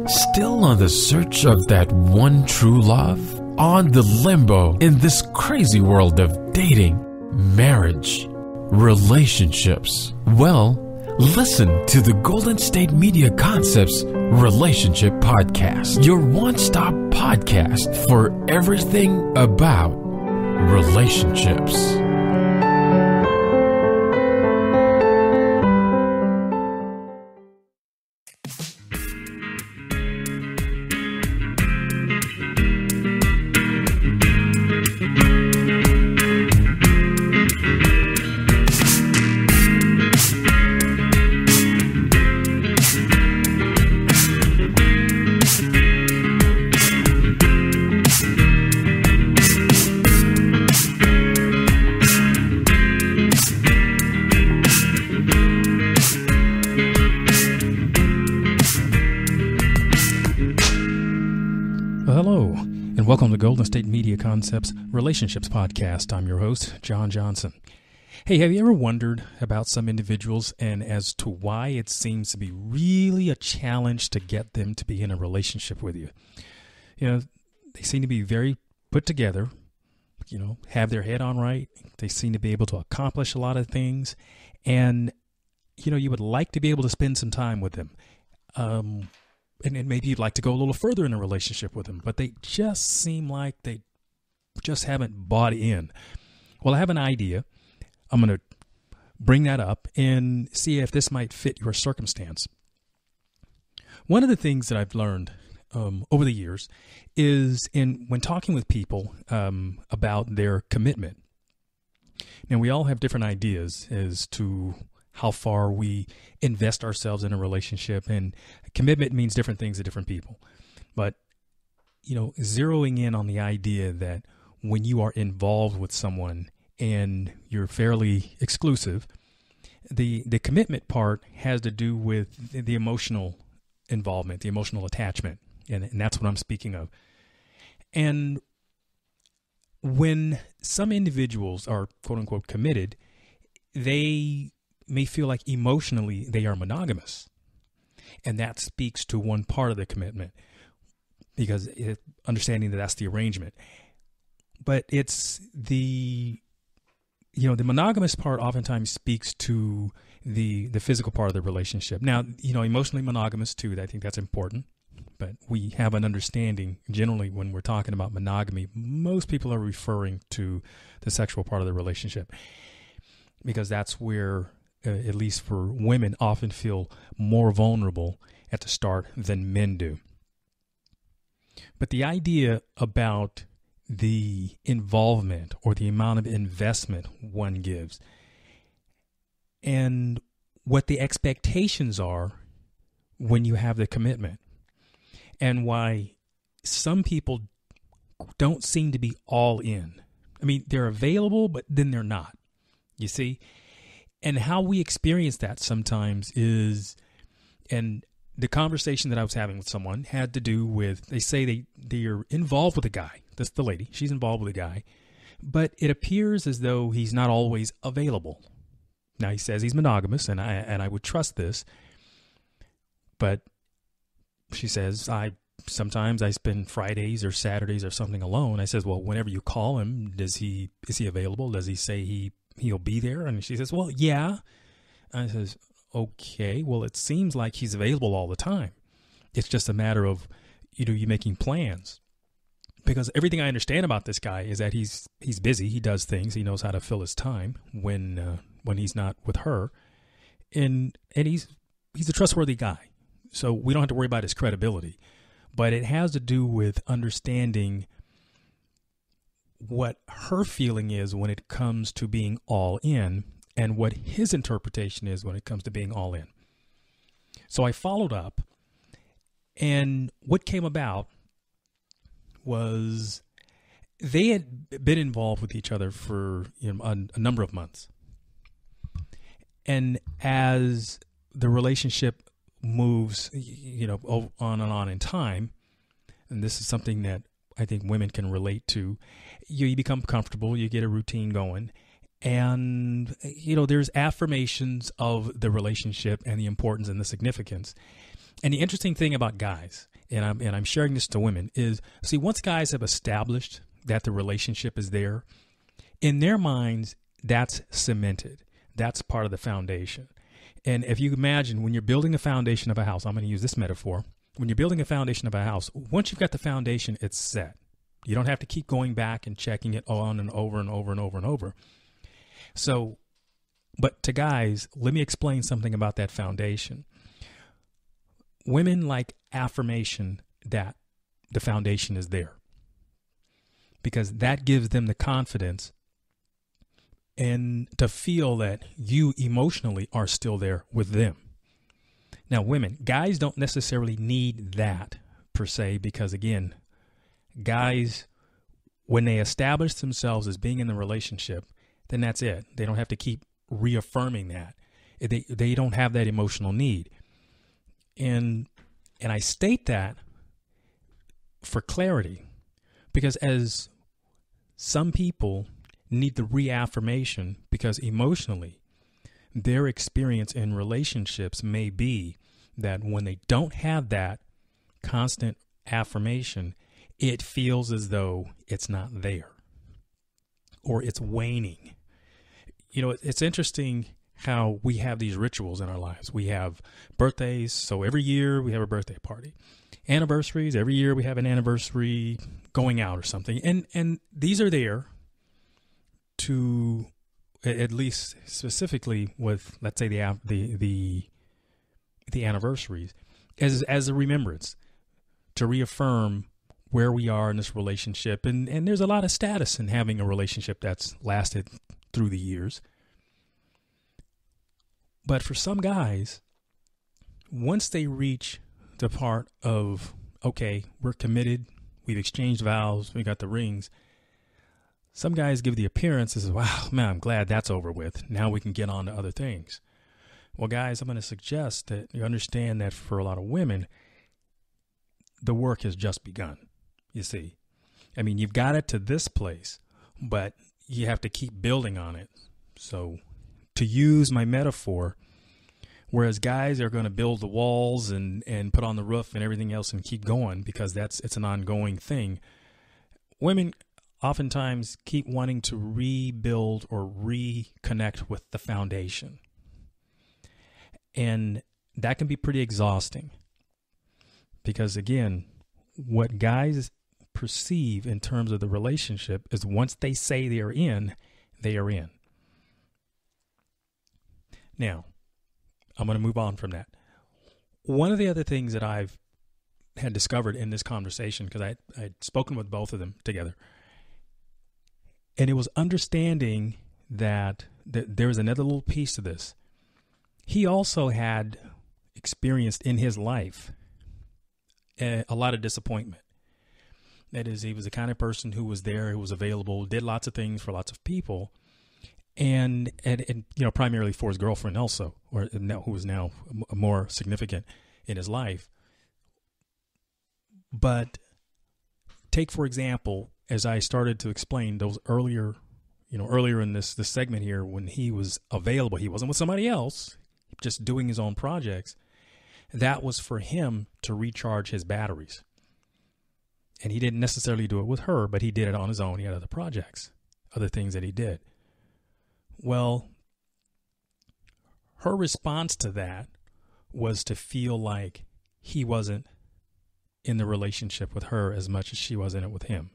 Still on the search of that one true love? On the limbo in this crazy world of dating, marriage, relationships? Well, listen to the Golden State Media Concepts Relationship Podcast, your one-stop podcast for everything about relationships. Welcome to Golden State Media Concepts Relationships Podcast. I'm your host, John Johnson. Hey, have you ever wondered about some individuals and as to why it seems to be really a challenge to get them to be in a relationship with you? You know, they seem to be very put together, have their head on right. They seem to be able to accomplish a lot of things. And, you would like to be able to spend some time with them. And maybe you'd like to go a little further in a relationship with them, but they just seem like they just haven't bought in. Well, I have an idea. I'm going to bring that up and see if this might fit your circumstance. One of the things that I've learned over the years is when talking with people about their commitment. Now, we all have different ideas as to how far we invest ourselves in a relationship, and commitment means different things to different people. But, zeroing in on the idea that when you are involved with someone and you're fairly exclusive, the commitment part has to do with the emotional involvement, the emotional attachment. And that's what I'm speaking of. And when some individuals are quote unquote committed, they may feel like emotionally they are monogamous. And that speaks to one part of the commitment, because understanding that that's the arrangement. But it's the monogamous part oftentimes speaks to the physical part of the relationship. Now, emotionally monogamous too, I think that's important. But we have an understanding generally when we're talking about monogamy, most people are referring to the sexual part of the relationship, because that's where at least for women, often feel more vulnerable at the start than men do. But the idea about the involvement or the amount of investment one gives and what the expectations are when you have the commitment, and why some people don't seem to be all in. I mean, they're available, but then they're not, you see? And how we experience that sometimes is, and the conversation that I was having with someone had to do with, they say they're involved with a guy. That's the lady. She's involved with a guy. But it appears as though he's not always available. Now, he says he's monogamous, and I would trust this. But she says, sometimes I spend Fridays or Saturdays or something alone. I says, well, whenever you call him, is he available? Does he say he'll be there? And she says, well, yeah. I says, okay, well, it seems like he's available all the time. It's just a matter of, you making plans. Because everything I understand about this guy is that he's busy. He does things. He knows how to fill his time when he's not with her. And he's a trustworthy guy. So we don't have to worry about his credibility. But it has to do with understanding what her feeling is when it comes to being all in, and what his interpretation is when it comes to being all in. So I followed up, and what came about was they had been involved with each other for a number of months. And as the relationship moves, on and on in time, and this is something that I think women can relate to, you become comfortable, you get a routine going, and, there's affirmations of the relationship and the importance and the significance. And the interesting thing about guys, and I'm sharing this to women, is see, once guys have established that the relationship is there, in their minds, that's cemented. That's part of the foundation. And if you imagine when you're building a foundation of a house, I'm going to use this metaphor. When you're building a foundation of a house, once you've got the foundation, it's set. You don't have to keep going back and checking it on and over and over and over and over. So, but to guys, let me explain something about that foundation. Women like affirmation that the foundation is there, because that gives them the confidence and to feel that you emotionally are still there with them. Now, women, guys don't necessarily need that per se, because again, guys, when they establish themselves as being in the relationship, then that's it. They don't have to keep reaffirming that. They don't have that emotional need. And I state that for clarity, because as some people need the reaffirmation because emotionally their experience in relationships may be that when they don't have that constant affirmation, it feels as though it's not there or it's waning. You know, it's interesting how we have these rituals in our lives. We have birthdays, so every year we have a birthday party. Anniversaries, every year we have an anniversary going out or something. And these are there to, at least specifically with, let's say, the anniversaries, as a remembrance, to reaffirm where we are in this relationship. And there's a lot of status in having a relationship that's lasted through the years. But for some guys, once they reach the part of, okay, we're committed, we've exchanged vows, we got the rings, some guys give the appearance as, wow, man, I'm glad that's over with. Now we can get on to other things. Well, guys, I'm going to suggest that you understand that for a lot of women, the work has just begun, you see. I mean, you've got it to this place, but you have to keep building on it. So to use my metaphor, whereas guys are going to build the walls and put on the roof and everything else and keep going because it's an ongoing thing, women oftentimes keep wanting to rebuild or reconnect with the foundation. And that can be pretty exhausting because, again, what guys perceive in terms of the relationship is once they say they are in, they are in. Now, I'm going to move on from that. One of the other things that I've had discovered in this conversation, because I'd spoken with both of them together, and it was understanding that there was another little piece to this. He also had experienced in his life a lot of disappointment. That is, he was the kind of person who was there, who was available, did lots of things for lots of people, and you know, primarily for his girlfriend also, or who was now more significant in his life. But take, for example, as I started to explain those earlier in this segment here, when he was available, he wasn't with somebody else, just doing his own projects. That was for him to recharge his batteries. And he didn't necessarily do it with her, but he did it on his own. He had other projects, other things that he did. Well, her response to that was to feel like he wasn't in the relationship with her as much as she was in it with him.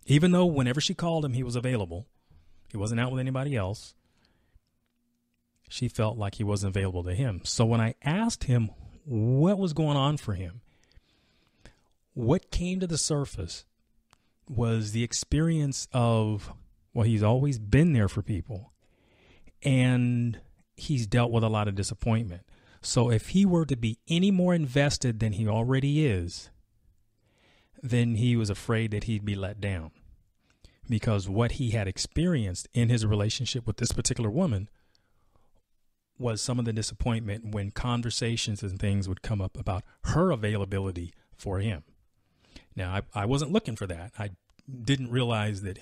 Even though whenever she called him, he was available, he wasn't out with anybody else, she felt like he wasn't available to him. So when I asked him what was going on for him, what came to the surface was the experience of, well, he's always been there for people, and he's dealt with a lot of disappointment. So if he were to be any more invested than he already is, then he was afraid that he'd be let down, because what he had experienced in his relationship with this particular woman was some of the disappointment when conversations and things would come up about her availability for him. Now, I wasn't looking for that. I didn't realize that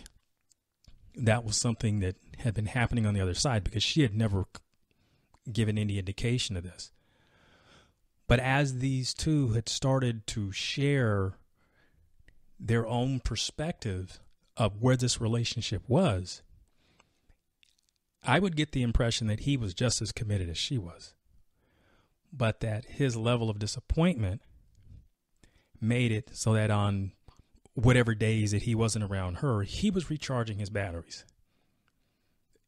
that was something that had been happening on the other side, because she had never given any indication of this. But as these two had started to share their own perspective of where this relationship was, I would get the impression that he was just as committed as she was, but that his level of disappointment made it so that on whatever days that he wasn't around her, he was recharging his batteries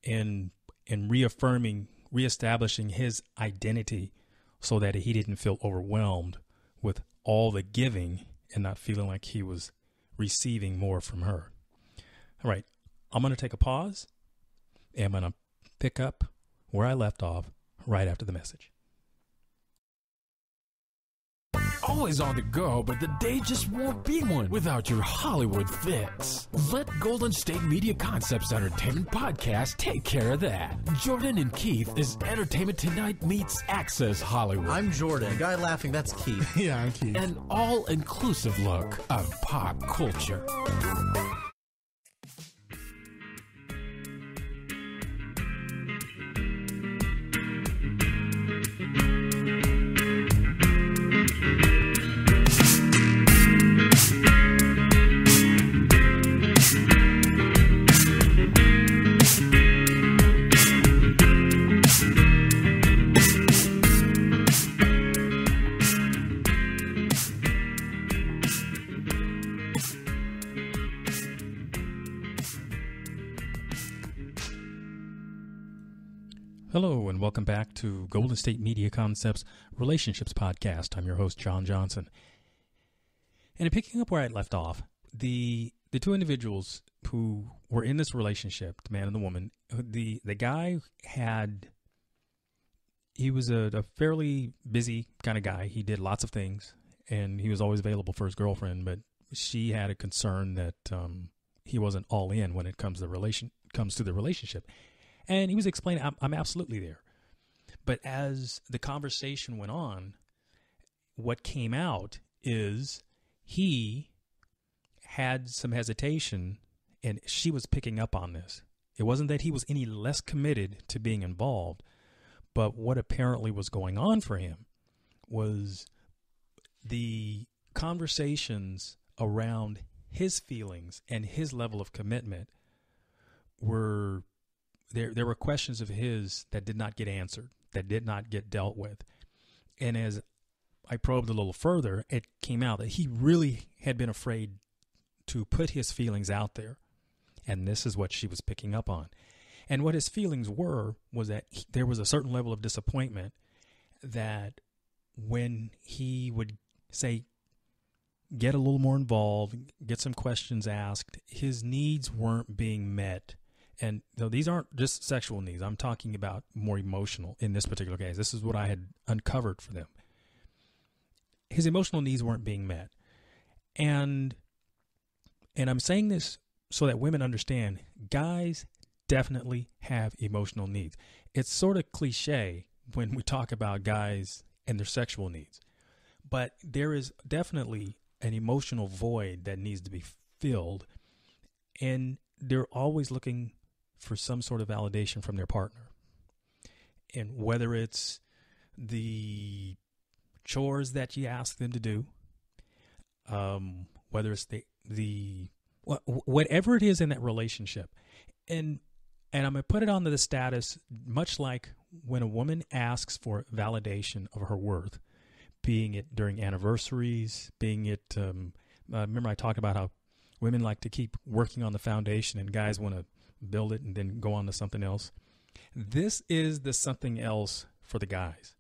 and reestablishing his identity so that he didn't feel overwhelmed with all the giving and not feeling like he was receiving more from her. All right, I'm going to take a pause and I'm going to pick up where I left off right after the message. Always on the go, but the day just won't be one without your Hollywood fix. Let Golden State Media Concepts Entertainment Podcast take care of that. Jordan and Keith is Entertainment Tonight meets Access Hollywood. I'm Jordan. The guy laughing, that's Keith. Yeah, I'm Keith. An all-inclusive look of pop culture. Hello, and welcome back to Golden State Media Concepts Relationships Podcast. I'm your host, John Johnson. And picking up where I left off, the two individuals who were in this relationship, the man and the woman, the guy he was a fairly busy kind of guy. He did lots of things, and he was always available for his girlfriend, but she had a concern that he wasn't all in when it comes to the relationship. And he was explaining, I'm absolutely there. But as the conversation went on, what came out is he had some hesitation, and she was picking up on this. It wasn't that he was any less committed to being involved, but what apparently was going on for him was the conversations around his feelings and his level of commitment were... There were questions of his that did not get answered, that did not get dealt with. And as I probed a little further, it came out that he really had been afraid to put his feelings out there. And this is what she was picking up on. And what his feelings were was that there was a certain level of disappointment that when he would say, get a little more involved, get some questions asked, his needs weren't being met. And these aren't just sexual needs. I'm talking about more emotional in this particular case. This is what I had uncovered for them. His emotional needs weren't being met. And I'm saying this so that women understand, guys definitely have emotional needs. It's sort of cliche when we talk about guys and their sexual needs. But there is definitely an emotional void that needs to be filled. And they're always looking for some sort of validation from their partner. And whether it's the chores that you ask them to do, whether it's whatever it is in that relationship. And I'm going to put it onto the status, much like when a woman asks for validation of her worth, being it during anniversaries, being it, remember I talked about how women like to keep working on the foundation and guys want to build it and then go on to something else. This is the something else for the guys.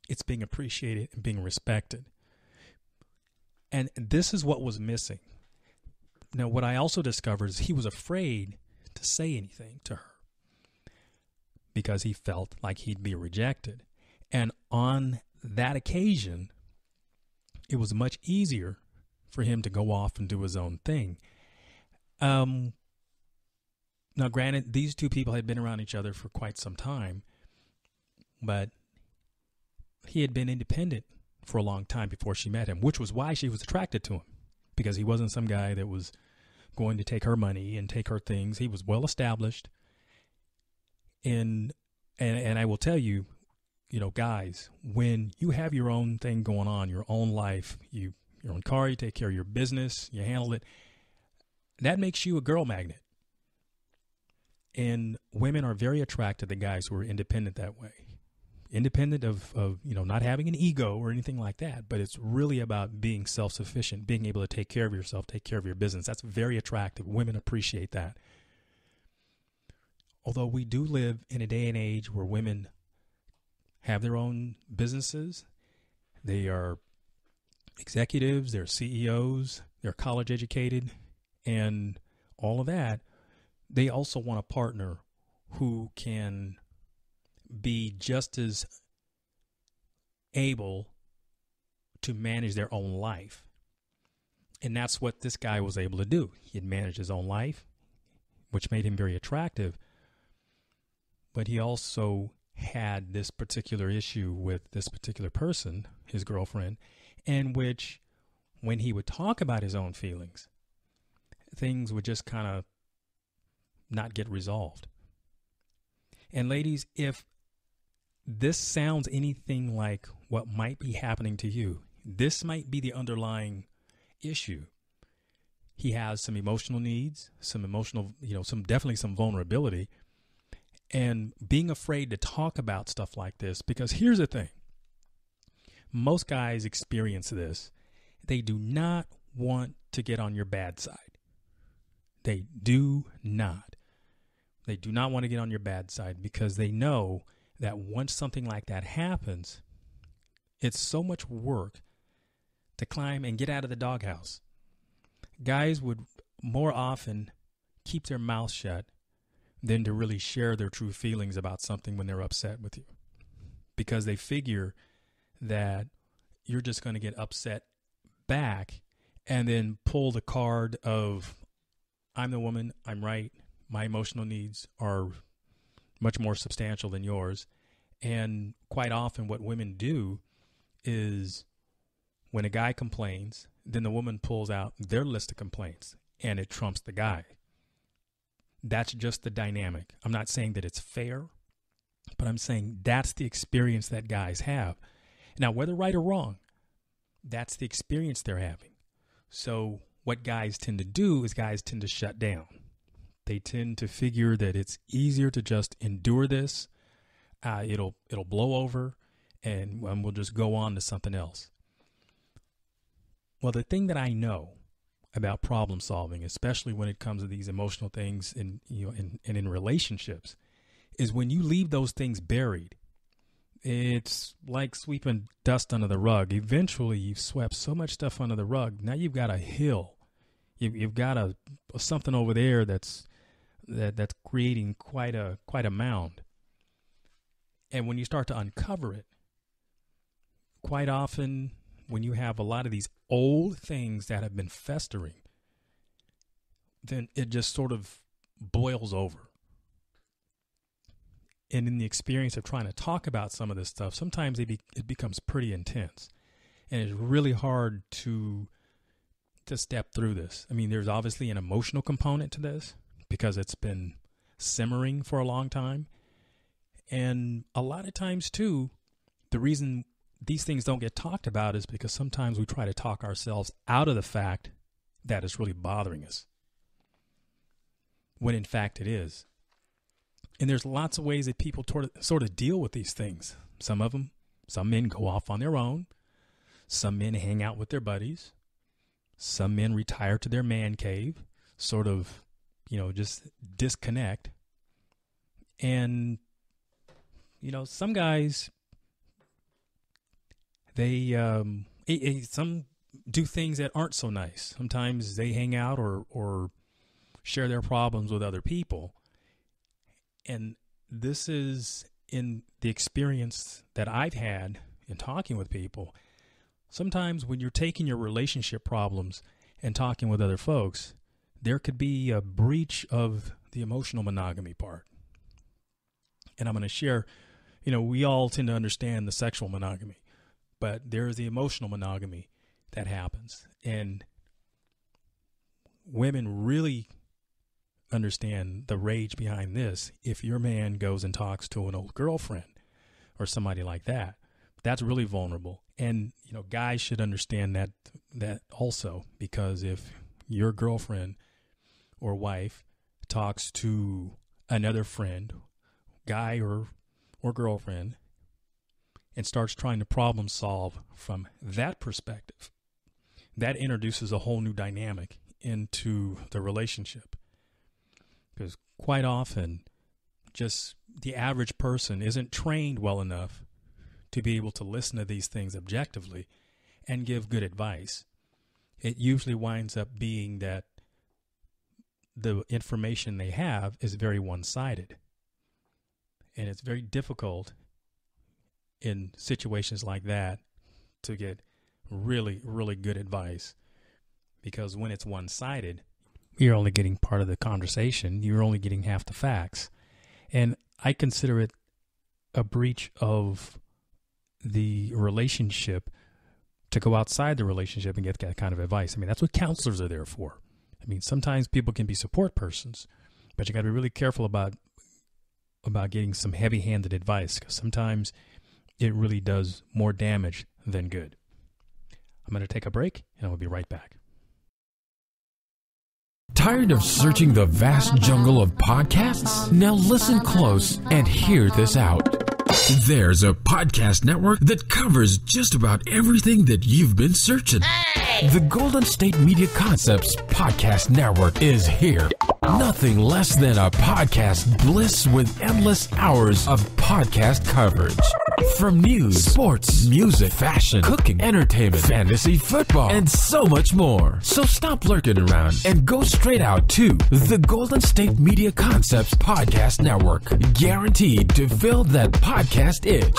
It's being appreciated and being respected. And this is what was missing. Now, what I also discovered is he was afraid to say anything to her because he felt like he'd be rejected. And on that occasion, it was much easier for him to go off and do his own thing. Now, granted, these two people had been around each other for quite some time, but he had been independent for a long time before she met him, which was why she was attracted to him, because he wasn't some guy that was going to take her money and take her things. He was well established. And I will tell you, guys, when you have your own thing going on, your own life, your own car, you take care of your business, you handle it, that makes you a girl magnet. And women are very attracted to guys who are independent that way. Independent of not having an ego or anything like that, but it's really about being self-sufficient, being able to take care of yourself, take care of your business. That's very attractive. Women appreciate that. Although we do live in a day and age where women have their own businesses, they are executives, they're CEOs, they're college educated, and all of that, they also want a partner who can be just as able to manage their own life. And that's what this guy was able to do. He had managed his own life, which made him very attractive. But he also had this particular issue with this particular person, his girlfriend, in which when he would talk about his own feelings, things would just kind of not get resolved. And ladies, if this sounds anything like what might be happening to you, this might be the underlying issue. He has some emotional needs, some emotional, definitely some vulnerability, and being afraid to talk about stuff like this, because here's the thing. Most guys experience this. They do not want to get on your bad side. They do not. They do not want to get on your bad side because they know that once something like that happens, it's so much work to climb and get out of the doghouse. Guys would more often keep their mouth shut than to really share their true feelings about something when they're upset with you, because they figure that you're just going to get upset back and then pull the card of, I'm the woman, I'm right, my emotional needs are much more substantial than yours. And quite often what women do is when a guy complains, then the woman pulls out their list of complaints and it trumps the guy. That's just the dynamic. I'm not saying that it's fair, but I'm saying that's the experience that guys have. Now, whether right or wrong, that's the experience they're having. So what guys tend to do is guys tend to shut down. They tend to figure that it's easier to just endure this. It'll blow over and we'll just go on to something else. Well, the thing that I know about problem solving, especially when it comes to these emotional things and in relationships, is when you leave those things buried, it's like sweeping dust under the rug. Eventually, you've swept so much stuff under the rug. Now you've got a hill. You've got something over there that's creating quite a mound. And when you start to uncover it, quite often when you have a lot of these old things that have been festering, then it just sort of boils over. And in the experience of trying to talk about some of this stuff, sometimes it becomes pretty intense. And it's really hard to step through this. I mean, there's obviously an emotional component to this because it's been simmering for a long time. And a lot of times, too, the reason these things don't get talked about is because sometimes we try to talk ourselves out of the fact that it's really bothering us, when in fact it is. And there's lots of ways that people sort of deal with these things. Some men go off on their own. Some men hang out with their buddies. Some men retire to their man cave, sort of, just disconnect. And, some guys, some do things that aren't so nice. Sometimes they hang out or share their problems with other people. And this is in the experience that I've had in talking with people. Sometimes when you're taking your relationship problems and talking with other folks, there could be a breach of the emotional monogamy part. And I'm going to share, we all tend to understand the sexual monogamy, but there's the emotional monogamy that happens. And women really understand the rage behind this if your man goes and talks to an old girlfriend. or somebody like that. That's really vulnerable. And, guys should understand that also, because if your girlfriend or wife talks to another friend, guy or girlfriend, and starts trying to problem solve from that perspective, that introduces a whole new dynamic into the relationship. Because quite often, just the average person isn't trained well enough to be able to listen to these things objectively and give good advice. It usually winds up being that the information they have is very one-sided. And it's very difficult in situations like that to get really, really good advice, because when it's one-sided, you're only getting part of the conversation. You're only getting half the facts. And I consider it a breach of the relationship to go outside the relationship and get that kind of advice. I mean, that's what counselors are there for. I mean, sometimes people can be support persons, but you got to be really careful about getting some heavy-handed advice, because sometimes it really does more damage than good. I'm going to take a break, and I'll be right back. Tired of searching the vast jungle of podcasts? Now listen close and hear this out. There's a podcast network that covers just about everything that you've been searching. Hey! The Golden State Media Concepts Podcast Network is here. Nothing less than a podcast bliss with endless hours of podcast coverage. From news, sports, music, fashion, cooking, entertainment, fantasy, football, and so much more. So stop lurking around and go straight out to the Golden State Media Concepts Podcast Network. Guaranteed to fill that podcast itch.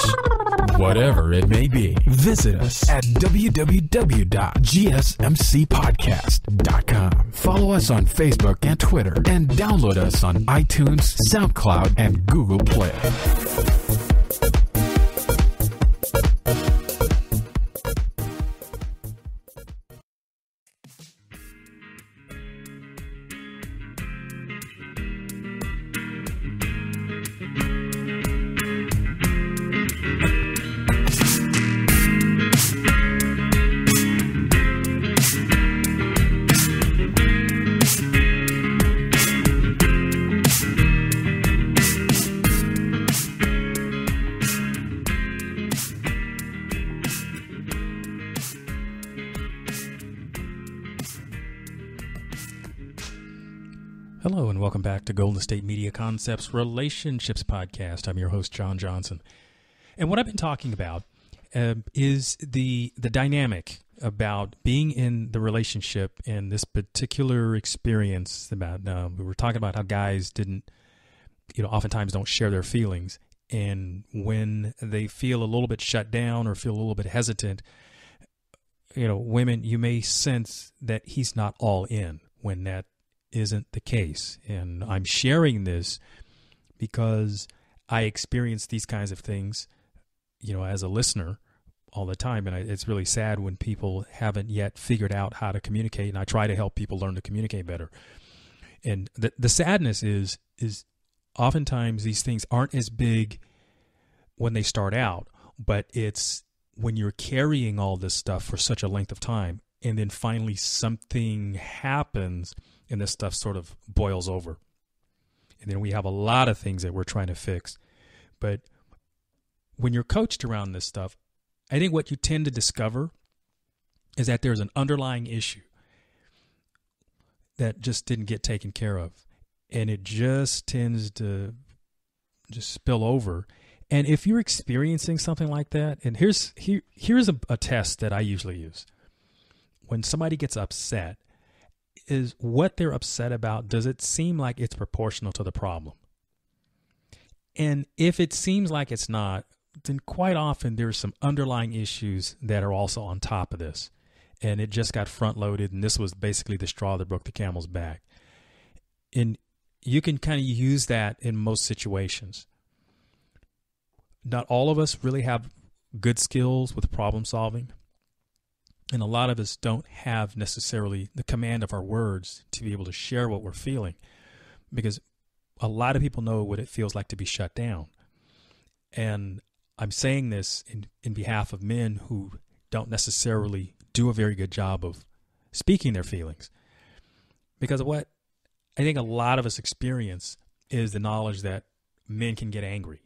Whatever it may be. Visit us at www.gsmcpodcast.com. Follow us on Facebook and Twitter, and download us on iTunes, SoundCloud, and Google Play. Hello, and welcome back to Golden State Media Concepts Relationships Podcast. I'm your host, John Johnson. And what I've been talking about is the dynamic about being in the relationship and this particular experience about, we were talking about how guys oftentimes don't share their feelings. And when they feel a little bit shut down or feel a little bit hesitant, women, you may sense that he's not all in when that isn't the case. And I'm sharing this because I experience these kinds of things, as a listener all the time. And it's really sad when people haven't yet figured out how to communicate. And I try to help people learn to communicate better. And the sadness is oftentimes these things aren't as big when they start out, but it's when you're carrying all this stuff for such a length of time, and then finally something happens and this stuff sort of boils over. And then we have a lot of things that we're trying to fix. But when you're coached around this stuff, I think what you tend to discover is that there's an underlying issue that just didn't get taken care of. And it just tends to just spill over. And if you're experiencing something like that, and here's a test that I usually use. When somebody gets upset, is what they're upset about, does it seem like it's proportional to the problem? And if it seems like it's not, then quite often there's some underlying issues that are also on top of this. And it just got front loaded, and this was basically the straw that broke the camel's back. And you can kind of use that in most situations. Not all of us really have good skills with problem solving. And a lot of us don't have necessarily the command of our words to be able to share what we're feeling, because a lot of people know what it feels like to be shut down. And I'm saying this in behalf of men who don't necessarily do a very good job of speaking their feelings. Because what I think a lot of us experience is the knowledge that men can get angry.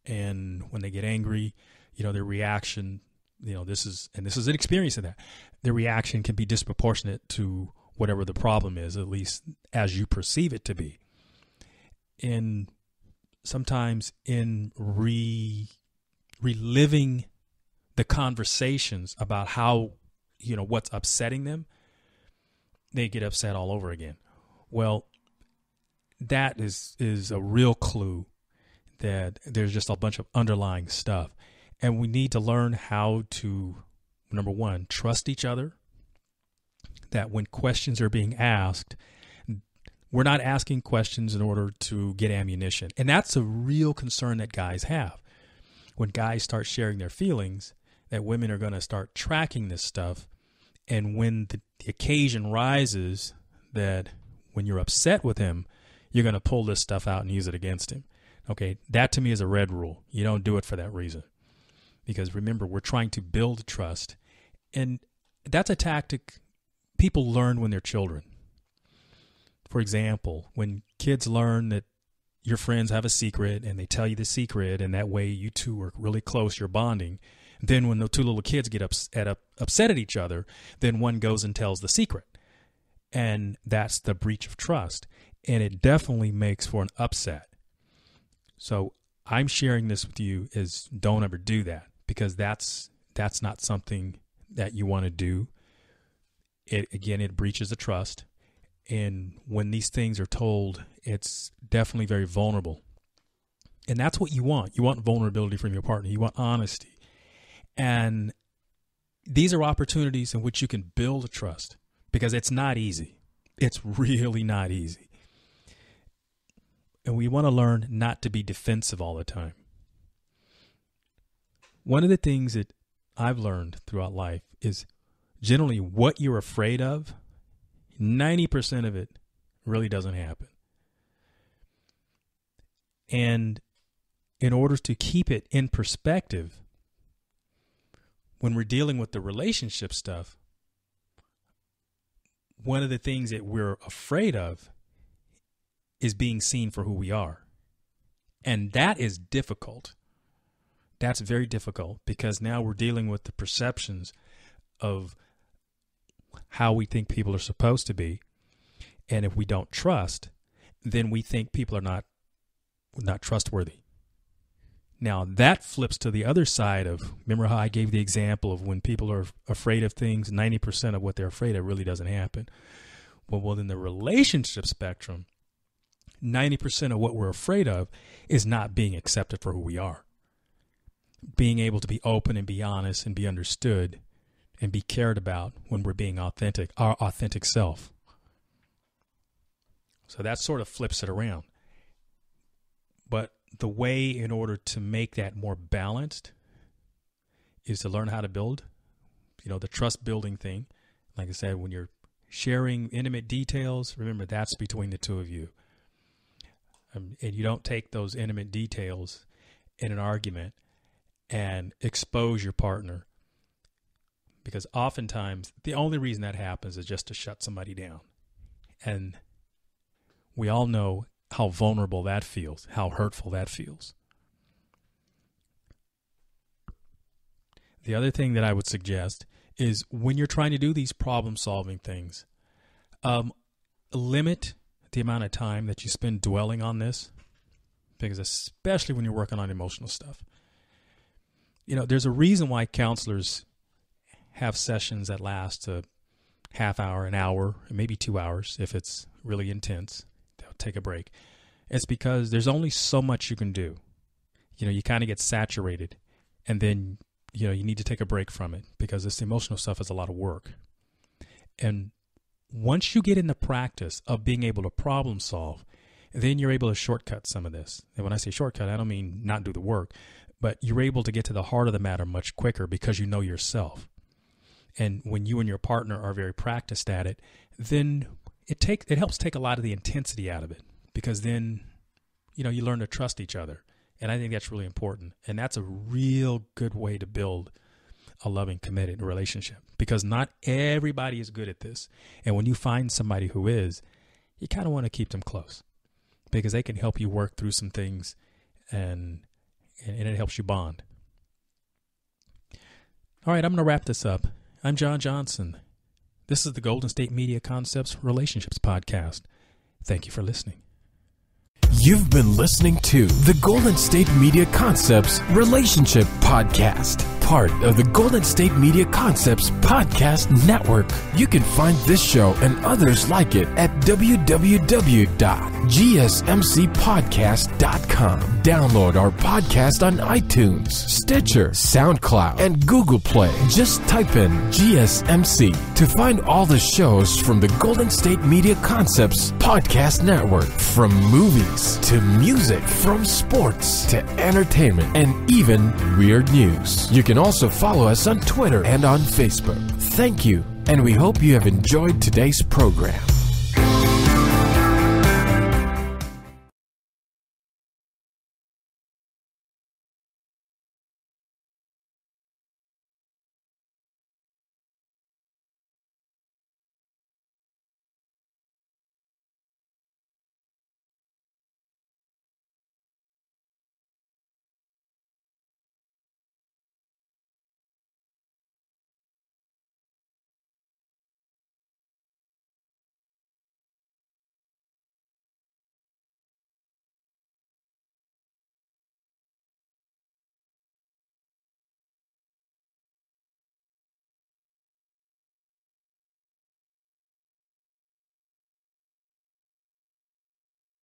And when they get angry, their reaction, this is an experience of that. Their reaction can be disproportionate to whatever the problem is, at least as you perceive it to be. And sometimes in reliving the conversations about how, what's upsetting them, they get upset all over again. Well, that is a real clue that there's just a bunch of underlying stuff. And we need to learn how to, number one, trust each other, that when questions are being asked, we're not asking questions in order to get ammunition. And that's a real concern that guys have. When guys start sharing their feelings, that women are going to start tracking this stuff. And when the occasion rises that when you're upset with him, you're going to pull this stuff out and use it against him. Okay, that to me is a red rule. You don't do it for that reason. Because remember, we're trying to build trust. And that's a tactic people learn when they're children. For example, when kids learn that your friends have a secret and they tell you the secret, and that way you two are really close, you're bonding. Then when the two little kids get upset at each other, then one goes and tells the secret. And that's the breach of trust. And it definitely makes for an upset. So I'm sharing this with you is don't ever do that, because that's not something that you want to do. It breaches the trust. And when these things are told, it's definitely very vulnerable. And that's what you want. You want vulnerability from your partner. You want honesty. And these are opportunities in which you can build a trust, because it's not easy. It's really not easy. And we want to learn not to be defensive all the time. One of the things that I've learned throughout life is generally what you're afraid of, 90% of it really doesn't happen. And in order to keep it in perspective, when we're dealing with the relationship stuff, one of the things that we're afraid of is being seen for who we are. And that is difficult. That's very difficult, because now we're dealing with the perceptions of how we think people are supposed to be. And if we don't trust, then we think people are not trustworthy. Now that flips to the other side of, remember how I gave the example of when people are afraid of things, 90% of what they're afraid of really doesn't happen. Well, in the relationship spectrum, 90% of what we're afraid of is not being accepted for who we are. Being able to be open and be honest and be understood and be cared about when we're being authentic, our authentic self. So that sort of flips it around. But the way in order to make that more balanced is to learn how to build, the trust building thing. Like I said, when you're sharing intimate details, remember that's between the two of you. And you don't take those intimate details in an argument and expose your partner, because oftentimes the only reason that happens is just to shut somebody down. And we all know how vulnerable that feels, how hurtful that feels. The other thing that I would suggest is when you're trying to do these problem-solving things, limit the amount of time that you spend dwelling on this, because especially when you're working on emotional stuff. There's a reason why counselors have sessions that last a half hour, an hour, maybe 2 hours if it's really intense. They'll take a break. It's because there's only so much you can do. You kind of get saturated, and then, you need to take a break from it, because this emotional stuff is a lot of work. And once you get in the practice of being able to problem solve, then you're able to shortcut some of this. And when I say shortcut, I don't mean not do the work, but you're able to get to the heart of the matter much quicker because you know yourself. And when you and your partner are very practiced at it, then it helps take a lot of the intensity out of it, because then, you learn to trust each other, And I think that's really important. And that's a real good way to build a loving, committed relationship, because not everybody is good at this. And when you find somebody who is, you kind of want to keep them close because they can help you work through some things and it helps you bond. All right, I'm going to wrap this up. I'm John Johnson. This is the Golden State Media Concepts Relationships Podcast. Thank you for listening. You've been listening to the Golden State Media Concepts Relationship Podcast, part of the Golden State Media Concepts Podcast Network. You can find this show and others like it at www.gsmcpodcast.com. Download our podcast on iTunes, Stitcher, SoundCloud, and Google Play. Just type in GSMC to find all the shows from the Golden State Media Concepts Podcast Network, from movies to music, from sports to entertainment, and even weird news. You can also follow us on Twitter and on Facebook. Thank you, and we hope you have enjoyed today's program.